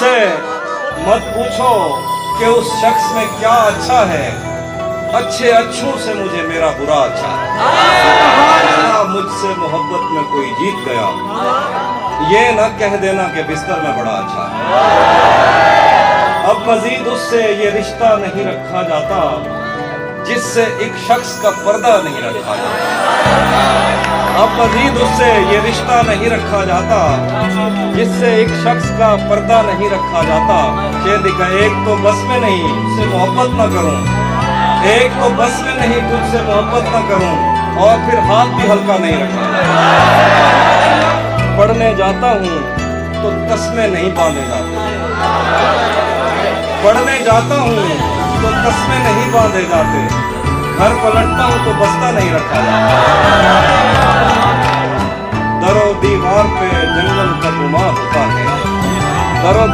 मुझसे मत पूछो कि उस शख्स में क्या अच्छा है, अच्छे अच्छों से मुझे मेरा बुरा अच्छा है। मुझसे मोहब्बत में कोई जीत गया, ये न कह देना कि बिस्तर में बड़ा अच्छा है। अब मजीद उससे ये रिश्ता नहीं रखा जाता जिससे एक शख्स का पर्दा नहीं रखा जाता। अब मजीद उससे ये रिश्ता नहीं रखा जाता जिससे एक शख्स का पर्दा नहीं रखा जाता। ये दिखा, एक तो बस में नहीं तुझसे मोहब्बत न करूं, एक तो बस में नहीं तुझसे मोहब्बत न करूं, और फिर हाथ भी हल्का नहीं रखा। पढ़ने जाता हूं तो तस्मे नहीं बांधे जाते, पढ़ने जाता हूं तो तस्मे नहीं बांधे जाते, घर पलटता हूं तो बस्ता नहीं रखा जाता। दरो दीवार पे जंगल का गुमा होता है, दरो